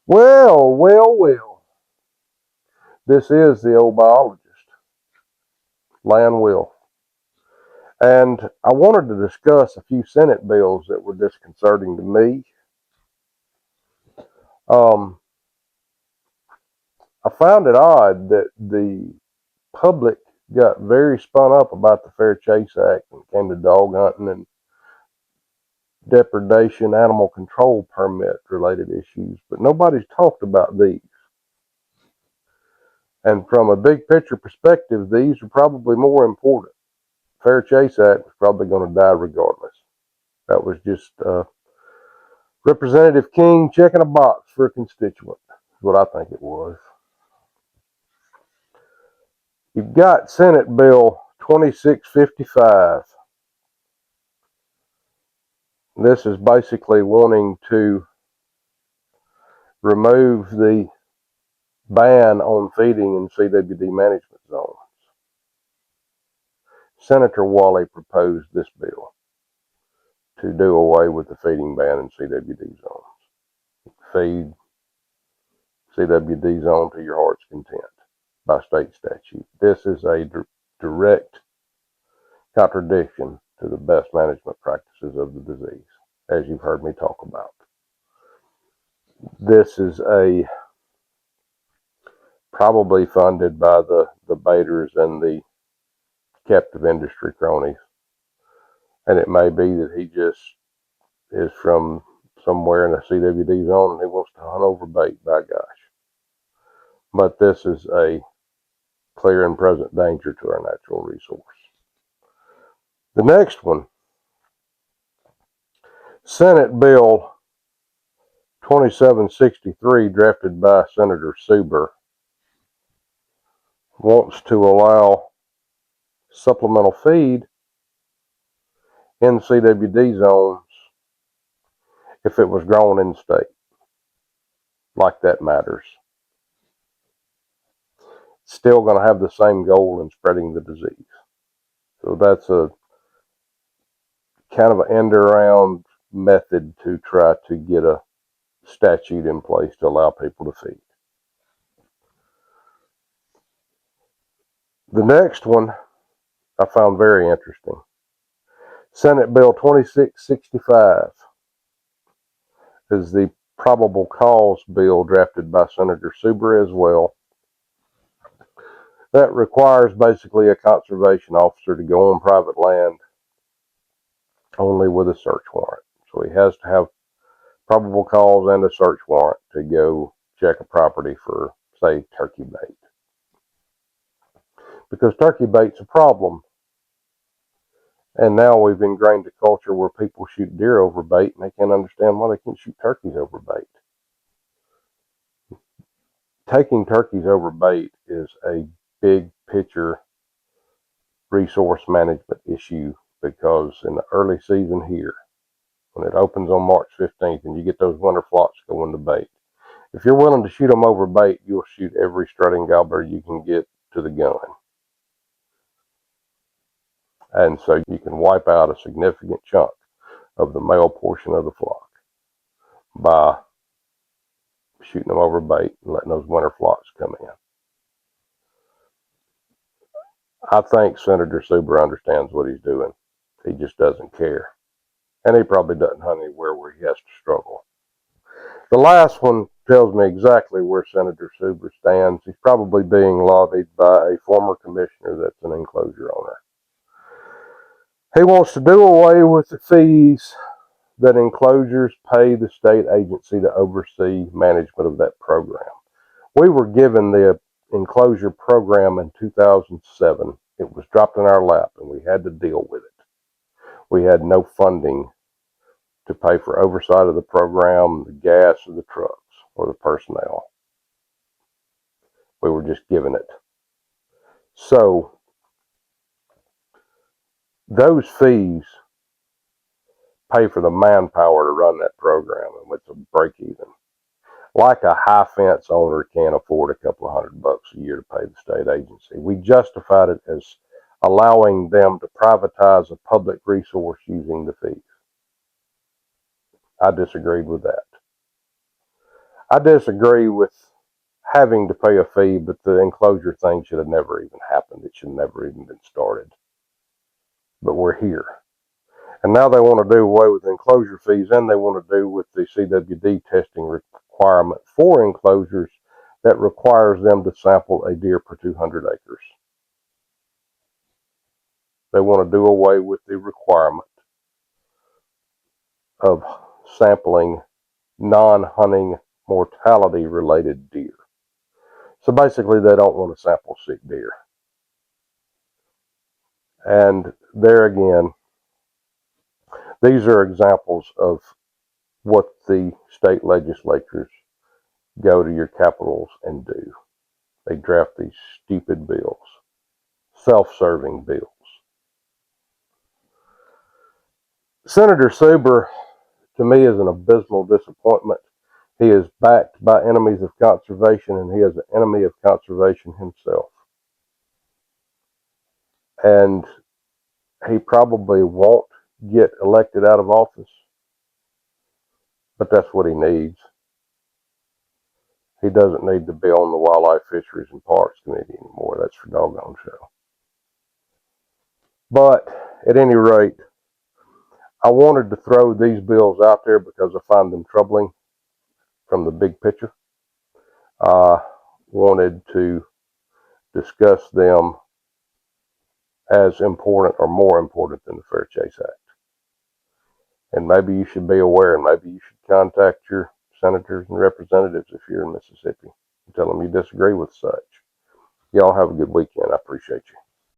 Well, well, well. This is the old biologist, Land Will. And I wanted to discuss a few Senate bills that were disconcerting to me. Um, I found it odd that the public got very spun up about the Fair Chase Act when it came to dog hunting and depredation, animal control permit related issues, but nobody's talked about these. And from a big picture perspective, these are probably more important. Fair Chase Act was probably going to die regardless. That was just Representative King checking a box for a constituent, is what I think it was. You've got Senate Bill 2655. This is basically wanting to remove the ban on feeding in CWD management zones. Senator Wally proposed this bill to do away with the feeding ban in CWD zones. Feed CWD zone to your heart's content by state statute. This is a direct contradiction to the best management practices of the disease, as you've heard me talk about. This is probably funded by the baiters and the captive industry cronies. And it may be that he just is from somewhere in a CWD zone and he wants to hunt over bait, by gosh. But this is a clear and present danger to our natural resource. The next one, Senate Bill 2763, drafted by Senator Suber, wants to allow supplemental feed in CWD zones if it was grown in state. Like that matters. Still going to have the same goal in spreading the disease. So that's a kind of an end around method to try to get a statute in place to allow people to feed. The next one I found very interesting. Senate Bill 2665 is the probable cause bill drafted by Senator Suber as well. That requires basically a conservation officer to go on private land only with a search warrant. So he has to have probable cause and a search warrant to go check a property for, say, turkey bait. Because turkey bait's a problem. And now we've ingrained a culture where people shoot deer over bait and they can't understand why they can't shoot turkeys over bait. Taking turkeys over bait is a big picture resource management issue because in the early season here, when it opens on March 15th and you get those winter flocks going to bait, if you're willing to shoot them over bait, you'll shoot every strutting gobbler you can get to the gun. And so you can wipe out a significant chunk of the male portion of the flock by shooting them over bait and letting those winter flocks come in. I think Senator Suber understands what he's doing. He just doesn't care. And he probably doesn't hunt anywhere where he has to struggle. The last one tells me exactly where Senator Suber stands. He's probably being lobbied by a former commissioner that's an Enclosure owner. He wants to do away with the fees that Enclosures pay the state agency to oversee management of that program. We were given the Enclosure program in 2007. It was dropped in our lap and we had to deal with it. We had no funding to pay for oversight of the program, the gas of the trucks, or the personnel. We were just given it. So those fees pay for the manpower to run that program, and it's a break even. Like a high fence owner can't afford a couple of $100 a year to pay the state agency. We justified it as allowing them to privatize a public resource using the fees. I disagreed with that. I disagree with having to pay a fee, but the enclosure thing should have never even happened. It should have never even been started. But we're here. And now they want to do away with enclosure fees, and they want to do with the CWD testing requirement for enclosures that requires them to sample a deer per 200 acres. They want to do away with the requirement of sampling non-hunting mortality related deer. So basically they don't want to sample sick deer. And there again, these are examples of what the state legislatures go to your capitals and do. They draft these stupid bills, self-serving bills. Senator Suber, to me, is an abysmal disappointment. He is backed by enemies of conservation, and he is an enemy of conservation himself. And he probably won't get elected out of office, but that's what he needs. He doesn't need to be on the Wildlife, Fisheries, and Parks Committee anymore. That's for doggone show. But at any rate, I wanted to throw these bills out there because I find them troubling from the big picture. I wanted to discuss them as important or more important than the Fair Chase Act. And maybe you should be aware, and maybe you should contact your senators and representatives if you're in Mississippi and tell them you disagree with such. Y'all have a good weekend. I appreciate you.